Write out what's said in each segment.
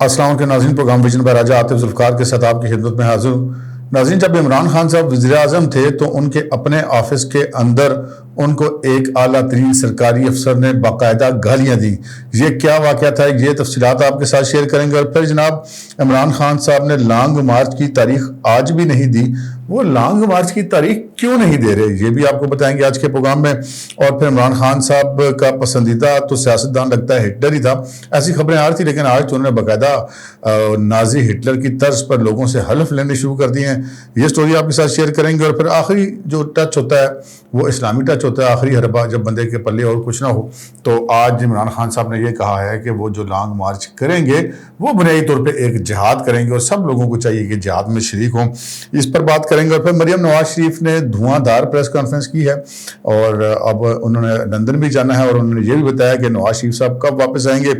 السلام علیکم ناظرین، پروگرام ویژن پر راجہ عاطف ذوالفقار کے ساتھ آپ کی خدمت میں حاضر ہوں۔ ناظرین، جب عمران خان صاحب وزیر اعظم تھے تو ان کے اپنے آفس کے اندر ان کو ایک اعلیٰ ترین سرکاری افسر نے باقاعدہ گالیاں دیں۔ یہ کیا واقعہ تھا، یہ تفصیلات آپ کے ساتھ شیئر کریں گے۔ اور پھر جناب عمران خان صاحب نے لانگ مارچ کی تاریخ آج بھی نہیں دی، وہ لانگ مارچ کی تاریخ کیوں نہیں دے رہے، یہ بھی آپ کو بتائیں گے آج کے پروگرام میں۔ اور پھر عمران خان صاحب کا پسندیدہ تو سیاستدان لگتا ہے ہٹلر ہی تھا، ایسی خبریں آ رہی تھی، لیکن آج تو انہوں نے باقاعدہ نازی ہٹلر کی طرز پر لوگوں سے حلف لینے شروع کر دیے ہیں۔ یہ سٹوری آپ کے ساتھ شیئر کریں گے۔ اور پھر آخری جو ٹچ ہوتا ہے وہ اسلامی ٹچ ہوتا ہے، آخری حربہ جب بندے کے پلے اور کچھ نہ ہو، تو آج عمران خان صاحب نے یہ کہا ہے کہ وہ جو لانگ مارچ کریں گے وہ بنیادی طور پہ ایک جہاد کریں گے اور سب لوگوں کو چاہیے کہ جہاد میں شریک ہوں، اس پر بات کریں گے۔ اور پھر مریم نواز شریف نے دھواں دھار پریس کانفرنس کی ہے اور اب انہوں نے لندن بھی جانا ہے، اور انہوں نے یہ بھی بتایا کہ نواز شریف صاحب کب واپس آئیں گے۔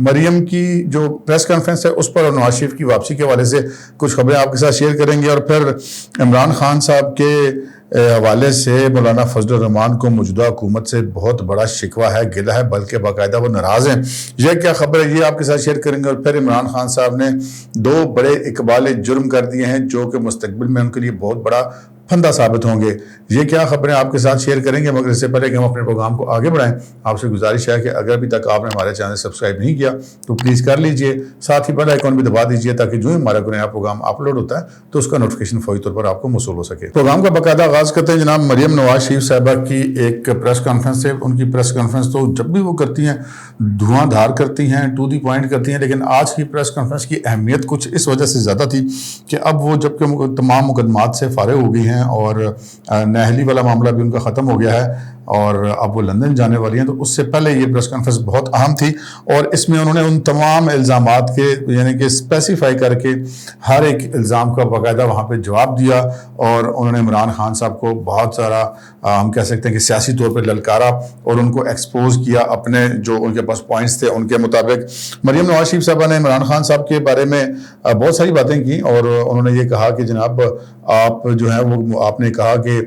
مریم کی جو پریس کانفرنس ہے اس پر اور نواز شریف کی واپسی کے حوالے سے کچھ خبریں آپ کے ساتھ شیئر کریں گے۔ اور پھر عمران خان صاحب کے حوالے سے مولانا فضل الرحمان کو موجودہ حکومت سے بہت بڑا شکوہ ہے، گلہ ہے، بلکہ باقاعدہ وہ ناراض ہیں۔ یہ کیا خبر ہے، یہ آپ کے ساتھ شیئر کریں گے۔ اور پھر عمران خان صاحب نے 2 بڑے اقبال جرم کر دیے ہیں جو کہ مستقبل میں ان کے لیے بہت بڑا پھندا ثابت ہوں گے۔ یہ کیا خبریں آپ کے ساتھ شیئر کریں گے، مگر اس سے پہلے کہ ہم اپنے پروگرام کو آگے بڑھائیں، آپ سے گزارش ہے کہ اگر ابھی تک آپ نے ہمارے چینل سبسکرائب نہیں کیا تو پلیز کر لیجئے، ساتھ ہی بیل آئیکن بھی دبا دیجئے تاکہ جو ہی ہمارا کوئی نیا پروگرام اپلوڈ ہوتا ہے تو اس کا نوٹیفیکیشن فوری طور پر آپ کو موصول ہو سکے۔ پروگرام کا باقاعدہ آغاز کرتے ہیں جناب مریم نواز شریف صاحبہ کی ایک پریس کانفرنس سے۔ ان کی پریس کانفرنس تو جب بھی وہ کرتی ہیں دھواں دھار کرتی ہیں، ٹو دی پوائنٹ کرتی ہیں، لیکن آج کی پریس کانفرنس کی اہمیت کچھ اس وجہ سے زیادہ تھی کہ اب وہ جب کہ تمام مقدمات سے فارغ ہو گئی ہیں اور نااہلی والا معاملہ بھی ان کا ختم ہو گیا ہے اور اب وہ لندن جانے والی ہیں، تو اس سے پہلے یہ پریس کانفرنس بہت اہم تھی اور اس میں انہوں نے ان تمام الزامات کے یعنی کہ اسپیسیفائی کر کے ہر ایک الزام کا باقاعدہ وہاں پہ جواب دیا، اور انہوں نے عمران خان صاحب کو بہت سارا ہم کہہ سکتے ہیں کہ سیاسی طور پہ للکارا اور ان کو ایکسپوز کیا اپنے جو ان کے پاس پوائنٹس تھے ان کے مطابق۔ مریم نواز شریف صاحبہ نے عمران خان صاحب کے بارے میں بہت ساری باتیں کی اور انہوں نے یہ کہا کہ جناب آپ جو ہیں وہ آپ نے کہا کہ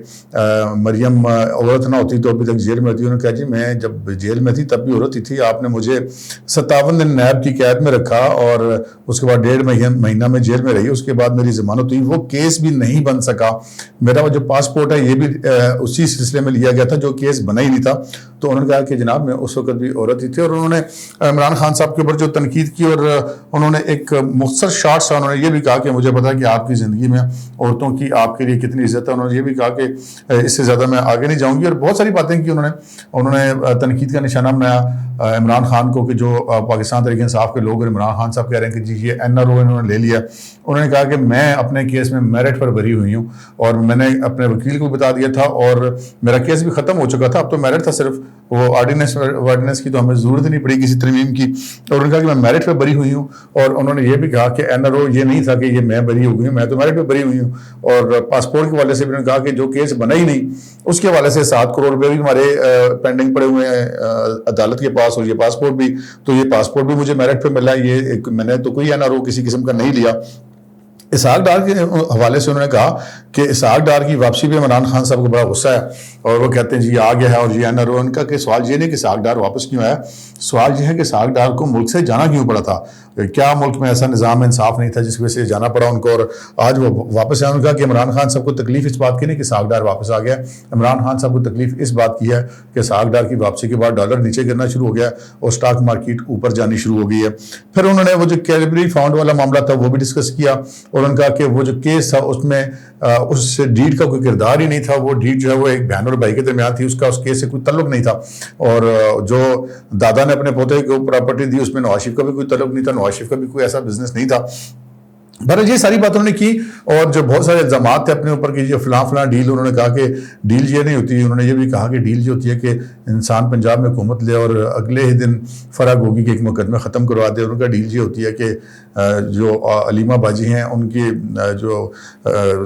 مریم عورت نہ ہوتی تو ابھی تک جیل میں ہوتی۔ انہوں نے کہا جی میں جب جیل میں تھی تب بھی عورت ہی تھی، آپ نے مجھے 57 دن نیب کی قید میں رکھا اور اس کے بعد 1.5 مہینہ میں جیل میں رہی، اس کے بعد میری ضمانت ہوئی، وہ کیس بھی نہیں بن سکا، میرا جو پاسپورٹ ہے یہ بھی اسی سلسلے میں لیا گیا تھا جو کیس بنا ہی نہیں تھا۔ تو انہوں نے کہا کہ جناب میں اس وقت بھی عورت ہی تھی، اور انہوں نے عمران خان صاحب کے اوپر جو تنقید کی اور انہوں نے ایک مختصر شارٹ سا انہوں نے یہ بھی کہا کہ مجھے پتا کہ آپ کی زندگی میں عورتوں کی آپ کے لیے کتنی عزت ہے، انہوں نے یہ بھی کہا کہ اس سے زیادہ میں آگے نہیں جاؤں گی، اور بہت ساری باتیں کی انہوں نے تنقید کا نشانہ بنایا عمران خان کو کہ جو پاکستان تحریک انصاف کے لوگ اور عمران خان صاحب کہہ رہے ہیں کہ جی یہ NRO انہوں نے لے لیا۔ انہوں نے کہا کہ میں اپنے کیس میں میرٹ پر بری ہوئی ہوں اور میں نے اپنے وکیل کو بتا دیا تھا اور میرا کیس بھی ختم ہو چکا تھا، اب تو میرٹ تھا صرف، وہ آرڈیننس کی تو ہمیں ضرورت ہی نہیں پڑی کسی ترمیم کی، اور انہوں نے کہا کہ میں میرٹ پہ بری ہوئی ہوں، اور انہوں نے یہ بھی کہا کہ NRO یہ نہیں تھا کہ یہ میں بری ہو گئی ہوں، میں تو میرٹ پہ بری ہوئی ہوں، اور پاسپورٹ کے حوالے سے بھی انہوں نے کہا کہ جو کیس بنا ہی نہیں اس کے حوالے سے 7 کروڑ روپے بھی ہمارے پینڈنگ پڑے ہوئے ہیں عدالت کے پاس، اور یہ پاسپورٹ بھی، تو یہ پاسپورٹ بھی مجھے میرٹ پہ ملا، یہ میں نے تو کوئی NRO کسی قسم کا نہیں لیا۔ اسحاق ڈار کے حوالے سے انہوں نے کہا کہ اسحاق ڈار کی واپسی پہ عمران خان صاحب کو بڑا غصہ ہے اور وہ کہتے ہیں جی آ گیا ہے اور یہ NRO۔ ان کا کہ سوال یہ نہیں کہ اسحاق ڈار واپس کیوں آیا، سوال یہ ہے کہ اسحاق ڈار کو ملک سے جانا کیوں پڑا تھا، کیا ملک میں ایسا نظام انصاف نہیں تھا جس کی وجہ سے جانا پڑا ان کو، اور آج وہ واپس آئے۔ ان کا کہ عمران خان صاحب کو تکلیف اس بات کی نہیں کہ اسحاق ڈار واپس آ گیا، عمران خان صاحب کو تکلیف اس بات کی ہے کہ اسحاق ڈار کی واپسی کے بعد ڈالر نیچے گرنا شروع ہو گیا اور اسٹاک مارکیٹ اوپر جانی شروع ہو گئی ہے۔ پھر انہوں نے وہ جو کیلبری فاؤنڈ والا معاملہ تھا وہ بھی ڈسکس کیا، اور ان کا کہ وہ جو کیس تھا اس میں اس ڈیڈ کا کوئی کردار ہی نہیں تھا، وہ ڈیڈ جو ہے وہ ایک بہن اور بھائی کے درمیان تھی، اس کا اس کیس سے کوئی تعلق نہیں تھا، اور جو دادا نے اپنے پوتے کو پراپرٹی دی اس میں نواز شریف کا بھی کوئی تعلق نہیں تھا، نواز شریف کا بھی کوئی ایسا بزنس نہیں تھا۔ بہرحال یہ ساری باتوں نے کی، اور جو بہت سارے الزامات تھے اپنے اوپر کہ جو فلاں ڈیل، انہوں نے کہا کہ ڈیل یہ نہیں ہوتی، انہوں نے یہ بھی کہا کہ ڈیل جو ہوتی ہے کہ انسان پنجاب میں حکومت لے اور اگلے ہی دن فرق ہوگی کہ ایک مقدمہ ختم کروا دے، ان کا ڈیل یہ ہوتی ہے کہ جو علیمہ باجی ہیں ان کی جو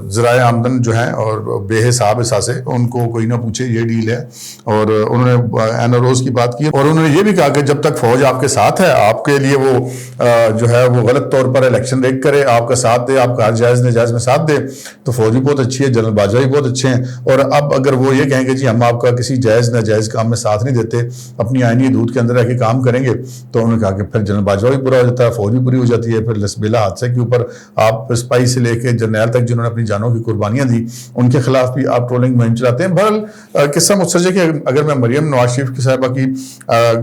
ذرائع آمدن جو ہیں اور بے حساب اثاثے ان کو کوئی نہ پوچھے، یہ ڈیل ہے۔ اور انہوں نے NROز کی بات کی، اور انہوں نے یہ بھی کہا کہ جب تک فوج آپ کے ساتھ ہے، آپ کے لیے وہ جو ہے وہ غلط طور پر الیکشن ریگ کرے، آپ آپ کا ساتھ دے, آپ کا ہر جائز نجائز میں ساتھ دے, تو فوج بھی بہت اچھی ہے, جنرل باجوہ بھی بہت اچھے ہیں. اور اب اگر وہ یہ کہیں کہ جی ہم آپ کا کسی جائز ناجائز کام میں ساتھ نہیں دیتے, اپنی آئینی حدود کے اندر رہ کے کام کریں گے, تو انہوں نے کہا کہ پھر جنرل باجوہ بھی پورا ہو جاتا ہے, فوج بھی پوری ہو جاتی ہے. پھر بلا حادثے کے اوپر آپ سپاہی سے لے کے جرنیل تک جنہوں نے اپنی جانوں کی قربانیاں دی, ان کے خلاف بھی آپ ٹرولنگ مہم چلاتے ہیں. بہرحال قصہ مختصر ہے کہ اگر میں مریم نواز شریف کی صاحبہ کی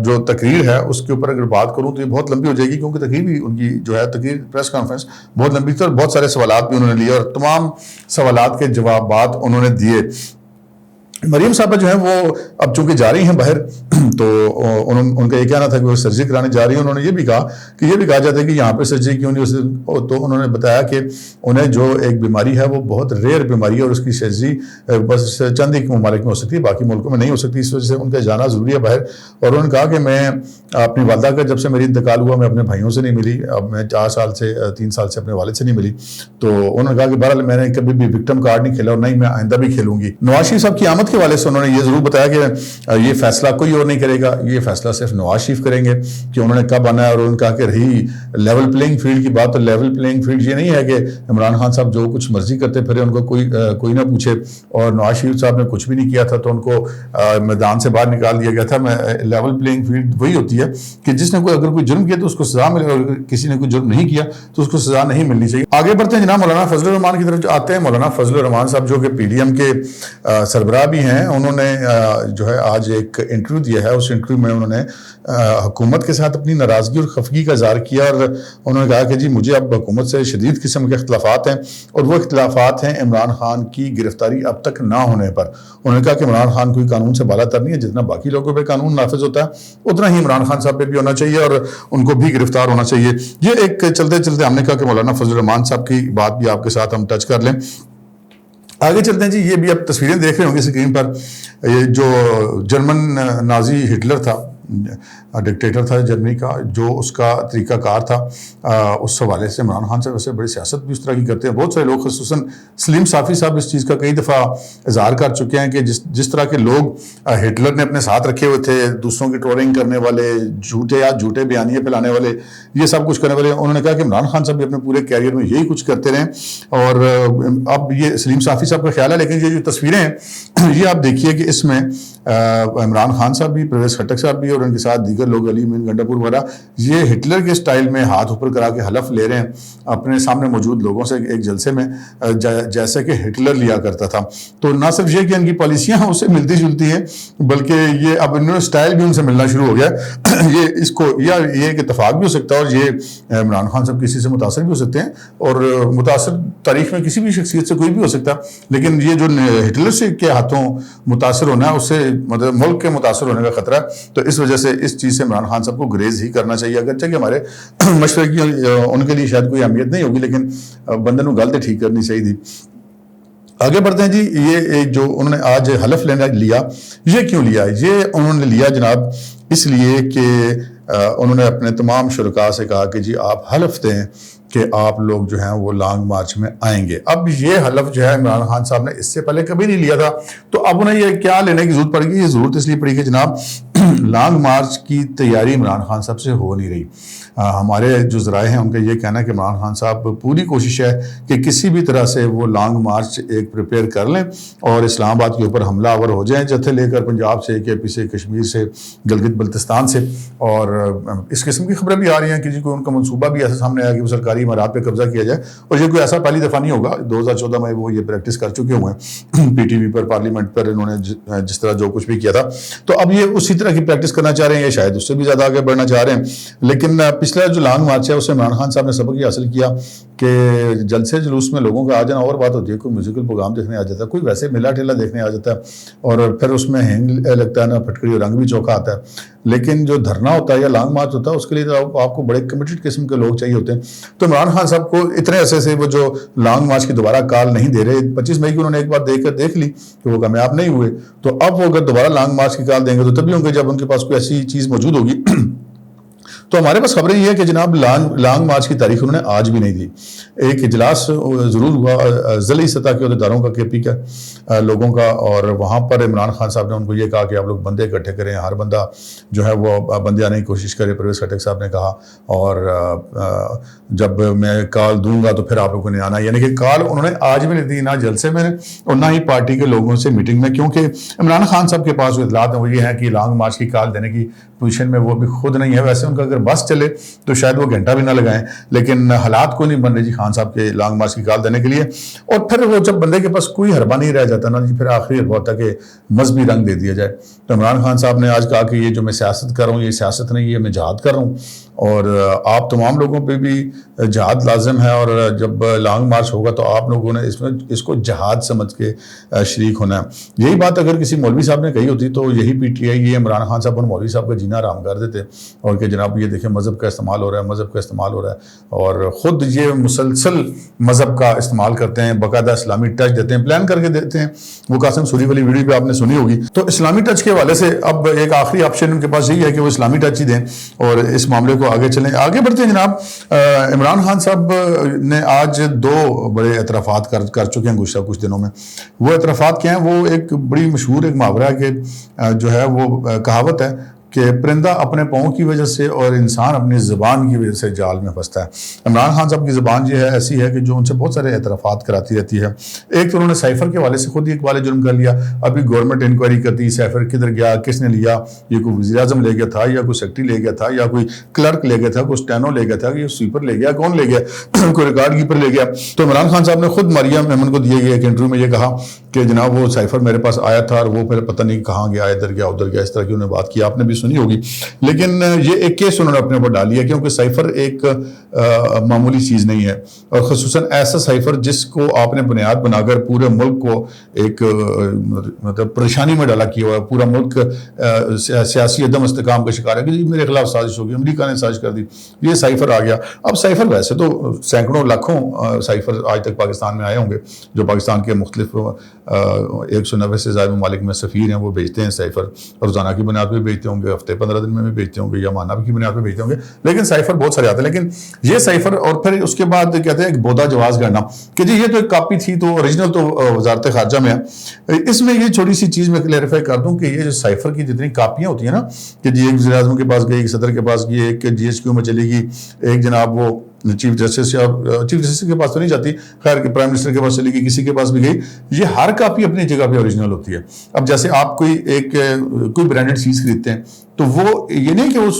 جو تقریر ہے اس کے اوپر اگر بات کروں تو یہ بہت لمبی ہو جائے گی, کیونکہ تقریر بھی ان کی جو ہے تقریر پریس کانفرنس بہت لمبی تھی اور بہت سارے سوالات بھی انہوں نے لیے اور تمام سوالات کے جوابات انہوں نے دیے. مریم صاحبہ جو ہیں وہ اب چونکہ جا رہی ہیں باہر, تو ان کا یہ کہنا تھا کہ وہ سرجری کرانے جا رہی ہیں. انہوں نے یہ بھی کہا کہ یہ بھی کہا جاتا ہے کہ یہاں پہ سرجری کیوں نہیں, تو انہوں نے بتایا کہ انہیں جو ایک بیماری ہے وہ بہت ریئر بیماری ہے اور اس کی سرجری بس چند ایک ممالک میں ہو سکتی ہے, باقی ملکوں میں نہیں ہو سکتی, اس وجہ سے ان کا جانا ضروری ہے باہر. اور انہوں نے کہا کہ میں اپنی والدہ کا جب سے میری انتقال ہوا میں اپنے بھائیوں سے نہیں ملی, اب میں 3 سال سے اپنے والد سے نہیں ملی. تو انہوں نے کہا کہ بہرحال میں نے کبھی بھی وکٹم کارڈ نہیں کھیلا اور نہیں میں آئندہ بھی کھیلوں گی. نواز شریف صاحب کی آمد کے حوالے سے انہوں نے یہ ضرور بتایا کہ یہ فیصلہ کوئی اور نہیں کرے گا, یہ فیصلہ صرف نواز شریف کریں گے کہ انہوں نے کب آنا ہے. اور انہوں نے کہا کہ رہی لیول پلینگ فیلڈ کی بات, تو لیول پلینگ فیلڈ یہ نہیں ہے کہ عمران خان صاحب جو کچھ مرضی کرتے پھرے ان کو کوئی نہ پوچھے, اور نواز شریف صاحب نے کچھ بھی نہیں کیا تھا تو ان کو میدان سے باہر نکال دیا گیا تھا. لیول پلینگ فیلڈ وہی ہوتی ہے کہ جس نے اگر کوئی جرم کیا تو اس کو سزا ملے, اور اگر کسی نے کوئی جرم نہیں کیا تو اس کو سزا نہیں ملنی چاہیے. آگے بڑھتے ہیں جناب مولانا فضل الرحمان کی طرف آتے ہیں. مولانا فضل الرحمان صاحب جو کہ پی ڈی ایم کے سربراہ بھی ہیں, انہوں نے جو ہے آج ایک انٹرویو دیا ہے. اس انٹرویو میں انہوں نے حکومت کے ساتھ اپنی ناراضگی اور خفگی کا اظہار کیا, اور انہوں نے کہا کہ جی مجھے اب حکومت سے شدید قسم کے اختلافات ہیں, اور وہ اختلافات ہیں عمران خان کی گرفتاری اب تک نہ ہونے پر. انہوں نے کہا کہ عمران خان کوئی قانون سے بالا تر نہیں ہے, جتنا باقی لوگوں پہ قانون نافذ ہوتا ہے اتنا ہی عمران خان صاحب پہ بھی ہونا چاہیے اور ان کو بھی گرفتار ہونا چاہیے. یہ ایک چلتے چلتے ہم نے کہا کہ مولانا فضل الرحمان صاحب کی بات بھی آپ کے ساتھ ہم ٹچ کر لیں. آگے چلتے ہیں جی. یہ بھی اب تصویریں دیکھ رہے ہوں گے اسکرین پر, یہ جو جرمن نازی ہٹلر تھا, ڈکٹیٹر تھا جرمنی کا, جو اس کا طریقہ کار تھا, اس حوالے سے عمران خان صاحب ویسے بڑی سیاست بھی اس طرح کی کرتے ہیں. بہت سارے لوگ خصوصاً سلیم صافی صاحب اس چیز کا کئی دفعہ اظہار کر چکے ہیں کہ جس طرح کے لوگ ہٹلر نے اپنے ساتھ رکھے ہوئے تھے, دوسروں کی ٹرولنگ کرنے والے, جھوٹے بیانیے پھیلانے والے, یہ سب کچھ کرنے والے, انہوں نے کہا کہ عمران خان صاحب بھی اپنے پورے کیریئر میں یہی کچھ کرتے رہے. اور اب یہ سلیم صافی صاحب کا خیال ہے, لیکن یہ جو تصویریں ہیں یہ آپ دیکھیے کہ اس میں عمران خان صاحب بھی, پرویز خٹک صاحب بھی اور ان کے ساتھ دیگر لوگ, علی امین گنڈاپور وغیرہ, یہ ہٹلر کے سٹائل میں ہاتھ اوپر کرا کے حلف لے رہے ہیں اپنے سامنے موجود لوگوں سے ایک جلسے میں, جیسے کہ ہٹلر لیا کرتا تھا. تو نہ صرف یہ کہ ان کی پالیسیاں اس سے ملتی جلتی ہیں, بلکہ یہ اب انہوں نے سٹائل بھی ان سے ملنا شروع ہو گیا. یہ اس کو یا یہ ایک اتفاق بھی ہو سکتا ہے, اور یہ عمران خان صاحب کسی سے متاثر بھی ہو سکتے ہیں, اور متاثر تاریخ میں کسی بھی شخصیت سے کوئی بھی ہو سکتا ہے, لیکن یہ جو ہٹلر سے کے ہاتھوں متاثر ہونا ہے اس سے مطلب ملک کے متاثر ہونے کا خطرہ ہے. تو اس وجہ سے اس چیز سے عمران خان صاحب کو گریز ہی کرنا چاہیے, اگرچہ کہ ہمارے مشورے کی ان کے لیے شاید کوئی اہمیت نہیں ہوگی, لیکن بندے کو گل تو ٹھیک کرنی چاہیے تھی. آگے بڑھتے ہیں جی. یہ جو انہوں نے آج حلف لینا لیا, یہ کیوں لیا؟ یہ انہوں نے لیا جناب اس لیے کہ انہوں نے اپنے تمام شرکاء سے کہا کہ جی آپ حلف دیں کہ آپ لوگ جو ہیں وہ لانگ مارچ میں آئیں گے. اب یہ حلف جو ہے عمران خان صاحب نے اس سے پہلے کبھی نہیں لیا تھا, تو اب انہیں یہ کیا لینے کی ضرورت پڑ گئی؟ یہ ضرورت اس لیے پڑی کہ جناب لانگ مارچ کی تیاری عمران خان صاحب سے ہو نہیں رہی. ہمارے جو ذرائع ہیں ان کا یہ کہنا ہے کہ عمران خان صاحب پوری کوشش ہے کہ کسی بھی طرح سے وہ لانگ مارچ ایک پریپیئر کر لیں اور اسلام آباد کے اوپر حملہ آور ہو جائیں, جتھے لے کر پنجاب سے, کے پی سے, کشمیر سے, گلگت بلتستان سے. اور اس قسم کی خبریں بھی آ رہی ہیں کہ جی کوئی ان کا منصوبہ بھی ایسا سامنے آیا کہ وہ سرکاری عمارات پہ قبضہ کیا جائے, اور یہ کوئی ایسا پہلی دفعہ نہیں ہوگا. 2014 میں وہ یہ پریکٹس کر چکے ہوئے ہیں پی ٹی وی پر, پارلیمنٹ پر انہوں نے جس طرح جو کچھ بھی کیا تھا, تو اب یہ اسی طرح کی پریکٹس کرنا چاہ رہے ہیں, یا شاید اس سے بھی زیادہ آگے بڑھنا چاہ رہے ہیں. لیکن پچھلا جو لانگ مارچ ہے اس سے عمران خان صاحب نے سبق یہ حاصل کیا کہ جلسے جلوس میں لوگوں کا آ جانا اور بات ہوتی ہے, کوئی میوزیکل پروگرام دیکھنے آ جاتا ہے, کوئی ویسے میلا ٹھیلا دیکھنے آ جاتا ہے, اور پھر اس میں ہینگ لگتا ہے نا, پھٹکڑی اور رنگ بھی چوکا آتا ہے. لیکن جو دھرنا ہوتا ہے یا لانگ مارچ ہوتا ہے اس کے لیے تو آپ کو بڑے کمیٹڈ قسم کے لوگ چاہیے ہوتے ہیں. تو عمران خان صاحب کو اتنے عرصے سے وہ جو لانگ مارچ کی دوبارہ کال نہیں دے رہے, 25 مئی کی انہوں نے ایک بار دیکھ لی کہ وہ کامیاب نہیں ہوئے, تو اب وہ اگر دوبارہ لانگ مارچ کی کال دیں گے تو تبھی ہوں گے جب ان کے پاس کوئی ایسی چیز موجود ہوگی تو ہمارے پاس خبریں یہ ہے کہ جناب لانگ مارچ کی تاریخ انہوں نے آج بھی نہیں دی. ایک اجلاس ضرور ہوا ضلعی سطح کے عہدیداروں کا KP کا لوگوں کا, اور وہاں پر عمران خان صاحب نے ان کو یہ کہا کہ آپ لوگ بندے اکٹھے کریں, ہر بندہ جو ہے وہ بندے آنے کی کوشش کرے. پرویز خٹک صاحب نے کہا اور جب میں کال دوں گا تو پھر آپ لوگوں نے آنا, یعنی کہ کال انہوں نے آج بھی نہیں دی, نہ جلسے میں اور نہ ہی پارٹی کے لوگوں سے میٹنگ میں, کیونکہ عمران خان صاحب کے پاس جو اطلاعات ہیں وہ یہ ہے کہ لانگ مارچ کی کال دینے کی پوزیشن میں وہ بھی خود نہیں ہے. ویسے ان کا اگر بس چلے تو شاید وہ گھنٹہ بھی نہ لگائیں, لیکن حالات کو نہیں بن رہے جی خان صاحب کے لانگ مارچ کی کال دینے کے لیے. اور پھر وہ جب بندے کے پاس کوئی حربہ نہیں رہ جاتا نا جی, پھر آخری حربہ ہوتا کہ مذہبی رنگ دے دیا جائے. تو عمران خان صاحب نے آج کہا کہ یہ جو میں سیاست کر رہا ہوں یہ سیاست نہیں, یہ میں جہاد کر رہا ہوں, اور آپ تمام لوگوں پہ بھی جہاد لازم ہے, اور جب لانگ مارچ ہوگا تو آپ لوگوں نے اس کو جہاد سمجھ کے شریک ہونا ہے. یہی بات اگر کسی مولوی صاحب نے کہی ہوتی تو یہی PTI یہ عمران خان صاحب اور مولوی صاحب کا جینا آرام کر دیتے, اور کہ جناب یہ دیکھیں مذہب کا استعمال ہو رہا ہے, مذہب کا استعمال ہو رہا ہے, اور خود یہ مسلسل مذہب کا استعمال کرتے ہیں, باقاعدہ اسلامی ٹچ دیتے ہیں, پلان کر کے دیتے ہیں. وہ قاسم سوری والی ویڈیو پہ آپ نے سنی ہوگی. تو اسلامی ٹچ کے حوالے سے اب ایک آخری آپشن ان کے پاس یہی ہے کہ وہ اسلامی ٹچ ہی دیں اور اس معاملے کو آگے چلیں. آگے بڑھتے ہیں جناب. عمران خان صاحب نے آج 2 بڑے اعترافات کر چکے ہیں گزشتہ کچھ دنوں میں. وہ اعترافات کیا ہیں؟ وہ ایک بڑی مشہور ایک محاورہ ہے کہ جو ہے وہ کہاوت ہے کہ پرندہ اپنے پاؤں کی وجہ سے اور انسان اپنی زبان کی وجہ سے جال میں پھنستا ہے. عمران خان صاحب کی زبان یہ ہے ایسی ہے کہ جو ان سے بہت سارے اعترافات کراتی رہتی ہے. ایک تو انہوں نے سائفر کے حوالے سے خود ہی اقبال جرم کر لیا. ابھی گورنمنٹ انکوائری کرتی سائفر کدھر گیا, کس نے لیا, یہ کوئی وزیر اعظم لے گیا تھا یا کوئی سیکرٹری لے گیا تھا یا کوئی کلرک لے گیا تھا, کوئی اسٹینو لے گیا تھا, یہ سویپر لے گیا, کون لے گیا, کوئی ریکارڈ کیپر لے گیا. تو عمران خان صاحب نے خود مریم میمن کو دیے گئے ایک انٹرویو میں یہ کہا کہ جناب وہ سائفر میرے پاس آیا تھا اور وہ پھر پتہ نہیں کہاں گیا, ادھر گیا ادھر گیا, اس طرح کی انہوں نے بات کی, آپ نے بھی سنی ہوگی. لیکن یہ ایک کیس انہوں نے اپنے اوپر ڈال لیا کیونکہ سائفر ایک معمولی چیز نہیں ہے, اور خصوصاً ایسا سائفر جس کو آپ نے بنیاد بنا کر پورے ملک کو ایک مطلب پریشانی میں ڈالا کیا ہوا ہے. پورا ملک سیاسی عدم استحکام کا شکار ہے کہ جی میرے خلاف سازش ہوگی, امریکہ نے سازش کر دی, یہ سائفر آ گیا. اب سائفر ویسے تو سینکڑوں لاکھوں سائفر آج تک پاکستان میں آئے ہوں گے, جو پاکستان کے مختلف 190 سے زائد ممالک میں سفیر ہیں وہ بھیجتے ہیں سائفر, روزانہ کی بنیاد پہ بھیجتے ہوں گے, ہفتے 15 دن میں بھی بھیجتے ہوں گے, یا ماہانہ کی بنیاد پہ بھیجتے ہوں گے, لیکن سائفر بہت سارے آتے ہیں. لیکن یہ سائفر اور پھر اس کے بعد کہتے ہیں ایک بودا جواز کرنا کہ جی یہ تو ایک کاپی تھی, تو اوریجنل تو وزارت خارجہ میں ہے. اس میں یہ چھوٹی سی چیز میں کلیریفائی کر دوں کہ یہ جو سائفر کی جتنی کاپیاں ہوتی ہیں نا کہ جی ایک وزیر اعظم کے پاس گئی, ایک صدر کے پاس گئی, ایک GHQ میں چلے گی, ایک جناب وہ چیف جسٹس کے پاس تو نہیں جاتی, خیر کہ پرائم منسٹر کے پاس چلی گئی, کسی کے پاس بھی گئی, یہ ہر کاپی اپنی جگہ پہ اوریجنل ہوتی ہے. اب جیسے آپ کوئی برانڈڈ چیز خریدتے ہیں تو وہ یہ نہیں کہ اس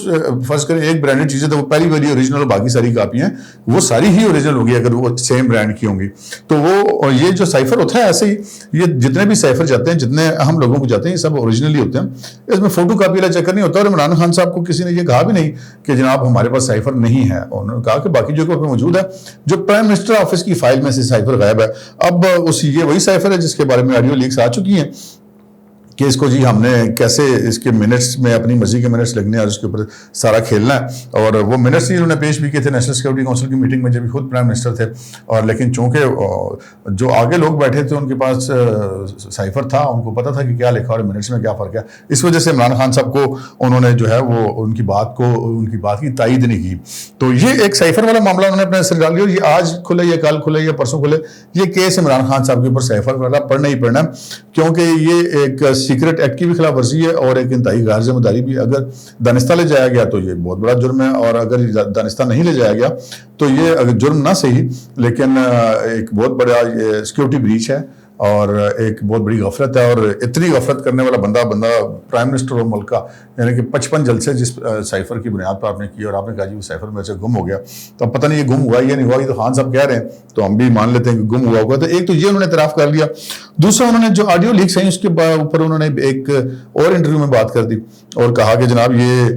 فرض کریں ایک برانڈڈ چیز ہے تو وہ پہلی والی اوریجنل اور باقی ساری کاپیاں وہ ساری ہی اوریجنل ہوگی اگر وہ سیم برانڈ کی ہوں گی. تو وہ یہ جو سائفر ہوتا ہے ایسے ہی یہ جتنے بھی سائفر جاتے ہیں, جتنے ہم لوگوں کو جاتے ہیں, یہ سب اوریجنلی ہوتے ہیں. اس میں فوٹو کاپی والا چکر نہیں ہوتا. اور عمران خان صاحب کو کسی نے یہ کہا بھی نہیں کہ جناب ہمارے پاس سائفر نہیں ہے, انہوں نے کہا کہ باقی جگہوں پہ موجود ہے. جو پرائم منسٹر آفس کی فائل میں سے سائفر غائب ہے. اب یہ وہی سائفر ہے جس کے بارے میں آڈیو لیکس آ چکی ہیں کہ اس کو جی ہم نے کیسے اس کے منٹس میں اپنی مرضی کے منٹس لگنے اور اس کے اوپر سارا کھیلنا ہے. اور وہ منٹس ہی انہوں نے پیش بھی کیے تھے نیشنل سیکورٹی کونسل کی میٹنگ میں جب خود پرائم منسٹر تھے. اور لیکن چونکہ جو آگے لوگ بیٹھے تھے ان کے پاس سائفر تھا, ان کو پتا تھا کہ کیا لکھا اور منٹس میں کیا فرق ہے, اس وجہ سے عمران خان صاحب کو انہوں نے جو ہے وہ ان کی بات کی تائید نہیں کی. تو یہ ایک سائفر والا معاملہ انہوں نے اپنے سر ڈال لیا. یہ آج کھلے یا کل کھلے یا پرسوں کھلے, یہ کیس عمران خان صاحب کے اوپر سائفر والا پڑھنا ہی پڑھنا, کیونکہ یہ ایک سیکرٹ ایکٹ کی بھی خلاف ورزی ہے اور ایک انتہائی غیر ذمہ داری بھی. اگر دانستہ لے جایا گیا تو یہ بہت بڑا جرم ہے, اور اگر دانستہ نہیں لے جایا گیا تو یہ اگر جرم نہ صحیح لیکن ایک بہت بڑا سیکورٹی بریچ ہے اور ایک بہت بڑی غفلت ہے. اور اتنی غفلت کرنے والا بندہ پرائم منسٹر اور ملک کا, یعنی کہ 55 جلسے جس سائفر کی بنیاد پر آپ نے کی اور آپ نے کہا جی وہ سائفر میں سے گم ہو گیا, تو اب پتہ نہیں یہ گم ہوا یا نہیں ہوا, یہ تو خان صاحب کہہ رہے ہیں تو ہم بھی مان لیتے ہیں کہ گم ہوا ہوگا. تو ایک تو یہ انہوں نے اعتراف کر لیا. دوسرا انہوں نے جو آڈیو لیکس ہیں اس کے اوپر انہوں نے ایک اور انٹرویو میں بات کر دی اور کہا کہ جناب یہ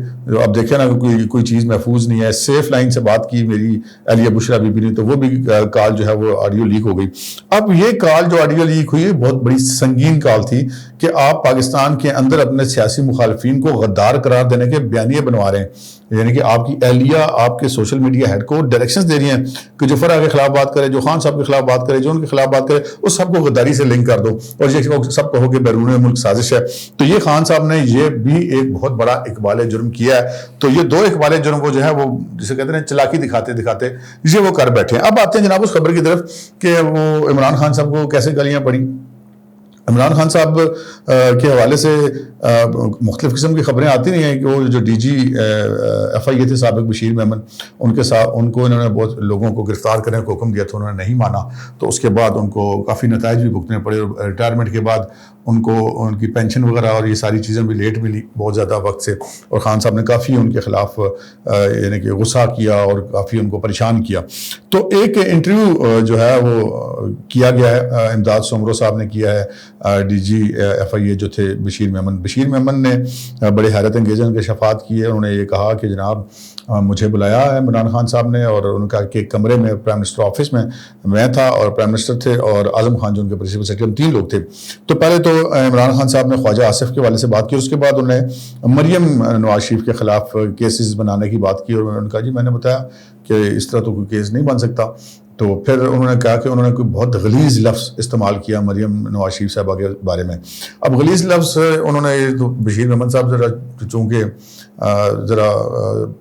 اب دیکھیں نا کوئی چیز محفوظ نہیں ہے. سیف لائن سے بات کی میری اہلیہ بشرا بی بی نے, تو وہ بھی کال جو ہے وہ آڈیو لیک ہو گئی. اب یہ کال جو آڈیو لیک ہوئی بہت بڑی سنگین کال تھی کہ آپ پاکستان کے اندر اپنے سیاسی مخالفین کو غدار قرار دینے کے بیانیے بنوا رہے ہیں. یعنی کہ آپ کی اہلیہ آپ کے سوشل میڈیا ہیڈ کو ڈائریکشنز دے رہی ہیں کہ جو فرح کے خلاف بات کرے, جو خان صاحب کے خلاف بات کرے, جو ان کے خلاف بات کرے, اس سب کو غداری سے لنک کر دو اور یہ سب کہو کہ بیرون ملک سازش ہے. تو یہ خان صاحب نے یہ بھی ایک بہت بڑا اقبال جرم کیا ہے. تو یہ دو اقبال جرم وہ جو ہے وہ جسے کہتے ہیں چلاکی دکھاتے دکھاتے یہ وہ کر بیٹھے ہیں. اب آتے ہیں جناب اس خبر کی طرف کہ وہ عمران خان صاحب کو کیسے گالیاں پڑی. عمران خان صاحب کے حوالے سے مختلف قسم کی خبریں آتی رہی ہیں کہ وہ جو ڈی جی ایف آئی اے تھے سابق بشیر میمن, ان کے ساتھ ان کو انہوں نے بہت لوگوں کو گرفتار کرنے کا حکم دیا تھا, انہوں نے نہیں مانا. تو اس کے بعد ان کو کافی نتائج بھی بھگتنے پڑے اور ریٹائرمنٹ کے بعد ان کو ان کی پینشن وغیرہ اور یہ ساری چیزیں بھی لیٹ ملی بہت زیادہ وقت سے. اور خان صاحب نے کافی ان کے خلاف یعنی کہ غصہ کیا اور کافی ان کو پریشان کیا. تو ایک انٹرویو جو ہے وہ کیا گیا ہے, امداد سومرو صاحب نے کیا ہے ڈی جی ایف آئی اے جو تھے بشیر میمن نے بڑے حیرت انگیز انکشافات کیے. انہوں نے یہ کہا کہ جناب مجھے بلایا ہے عمران خان صاحب نے, اور ان کا کہ کمرے میں پرائم منسٹر آفس میں تھا اور پرائم منسٹر تھے اور اعظم خان جو ان کے پرنسپل سیکرٹری, ہم 3 لوگ تھے. تو پہلے تو عمران خان صاحب نے خواجہ آصف کے والے سے بات کی, اس کے بعد انہوں نے مریم نواز شریف کے خلاف کیسز بنانے کی بات کی. اور انہوں نے کہا جی میں نے بتایا کہ اس طرح تو کوئی کیس نہیں بن سکتا. تو پھر انہوں نے کہا کہ انہوں نے کوئی بہت غلیظ لفظ استعمال کیا مریم نواز شریف صاحبہ کے بارے میں. اب غلیظ لفظ انہوں نے تو بشیر میمن صاحب ذرا چونکہ ذرا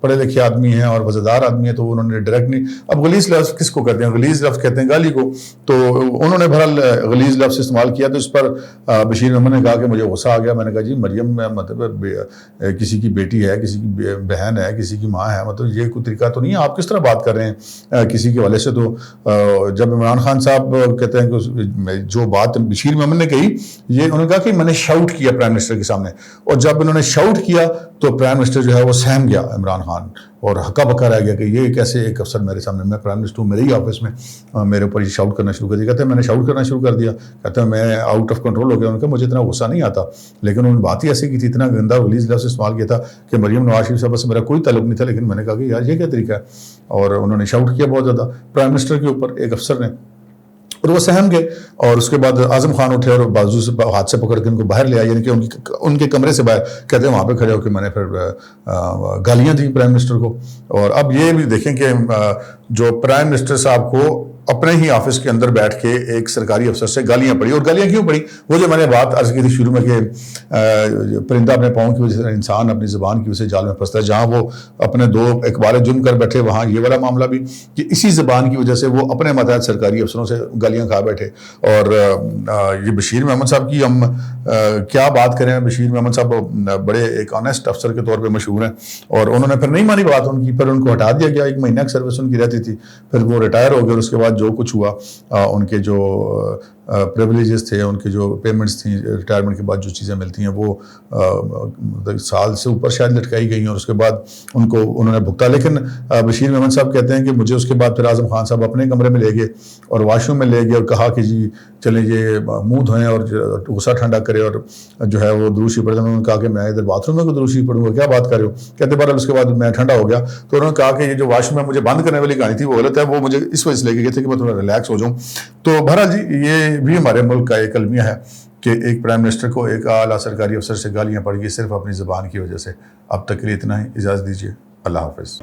پڑھے لکھے آدمی ہیں اور وزیدار آدمی ہیں تو انہوں نے ڈائریکٹ نہیں. اب غلیظ لفظ کس کو کہتے ہیں؟ غلیظ لفظ کہتے ہیں گالی کو. تو انہوں نے بہرحال غلیظ لفظ استعمال کیا. تو اس پر بشیر میمن نے کہا کہ مجھے غصہ آ گیا. میں نے کہا جی مریم مطلب کسی کی بیٹی ہے, کسی کی بہن ہے, کسی کی ماں ہے, مطلب یہ کوئی طریقہ تو نہیں ہے, آپ کس طرح بات کر رہے ہیں کسی کے حوالے سے. تو جب عمران خان صاحب کہتے ہیں کہ جو بات بشیر میمن نے کہی, یہ انہوں نے کہا کہ میں نے شاؤٹ کیا پرائم منسٹر کے سامنے, اور جب انہوں نے شاؤٹ کیا تو پرائم منسٹر جو ہے وہ سہم گیا عمران خان اور ہکا بکا رہ گیا کہ یہ کیسے ایک افسر میرے سامنے, میں پرائم منسٹر ہوں, میرے ہی آفس میں میرے اوپر یہ شاؤٹ کرنا شروع کر دیا. کہتے ہیں میں نے شاؤٹ کرنا شروع کر دیا, کہتے ہیں میں آؤٹ آف کنٹرول ہو گیا. ان کا مجھے اتنا غصہ نہیں آتا, لیکن انہوں نے بات ہی ایسی کی تھی, اتنا گندا غلیظ لفظ استعمال کیا تھا کہ مریم نواز شریف صاحب سے میرا کوئی تعلق نہیں تھا, لیکن میں نے کہا کہ یار یہ کیا طریقہ ہے. اور انہوں نے شاؤٹ کیا بہت زیادہ پرائم منسٹر کے اوپر, ایک افسر نے, اور وہ سہم گئے. اور اس کے بعد اعظم خان اٹھے اور بازو سے ہاتھ سے پکڑ کے ان کو باہر لے آئے, یعنی کہ ان کے کمرے سے باہر. کہتے ہیں وہاں پہ کھڑے ہو کے میں نے پھر گالیاں دیں پرائم منسٹر کو. اور اب یہ بھی دیکھیں کہ جو پرائم منسٹر صاحب کو اپنے ہی آفس کے اندر بیٹھ کے ایک سرکاری افسر سے گالیاں پڑی. اور گالیاں کیوں پڑی؟ وہ جو میں نے بات عرض کی تھی شروع میں کہ پرندہ اپنے پاؤں کی وجہ سے, انسان اپنی زبان کی وجہ سے جال میں پھنستا ہے. جہاں وہ اپنے 2 اقبال جرم کر بیٹھے, وہاں یہ والا معاملہ بھی کہ اسی زبان کی وجہ سے وہ اپنے ماتحت سرکاری افسروں سے گالیاں کھا بیٹھے. اور یہ بشیر میمن صاحب کی ہم کیا بات کریں. بشیر میمن صاحب بڑے ایک آنیسٹ افسر کے طور پہ مشہور ہیں, اور انہوں نے پھر نہیں مانی بات ان کی, پھر ان کو ہٹا دیا گیا. 1 مہینہ کی سروس ان کی رہتی تھی, پھر وہ ریٹائر ہو گئے. اور اس کے بعد جو کچھ ہوا, ان کے جو پریولیجز تھے, ان کے جو پیمنٹس تھیں ریٹائرمنٹ کے بعد جو چیزیں ملتی ہیں وہ سال سے اوپر شاید لٹکائی گئی ہیں, اور اس کے بعد ان کو انہوں نے بھگتا. لیکن بشیر میمن صاحب کہتے ہیں کہ مجھے اس کے بعد پھر اعظم خان صاحب اپنے کمرے میں لے گئے اور واش روم میں لے گئے اور کہا کہ جی چلیں یہ منہ دھوئیں اور غصہ ٹھنڈا کرے اور جو ہے وہ درود شریف پڑھیں. انہوں نے کہا کہ میں ادھر باتھ روم میں درود شریف پڑھوں گا, کیا بات کر رہے ہو. کہتے بہرحال اس کے بعد میں ٹھنڈا ہو گیا. تو انہوں نے کہا کہ یہ جو واش روم میں مجھے بند کرنے والی کہانی تھی وہ غلط ہے, وہ مجھے اس وجہ سے لے کے گئے تھے کہ میں تھوڑا ریلیکس ہو جاؤں. تو بہرحال جی یہ بھی ہمارے ملک کا ایک المیہ ہے کہ ایک پرائم منسٹر کو ایک اعلیٰ سرکاری افسر سے گالیاں پڑ گئی صرف اپنی زبان کی وجہ سے. اب تک کے لیے اتنا ہی, اجازت دیجیے, اللہ حافظ.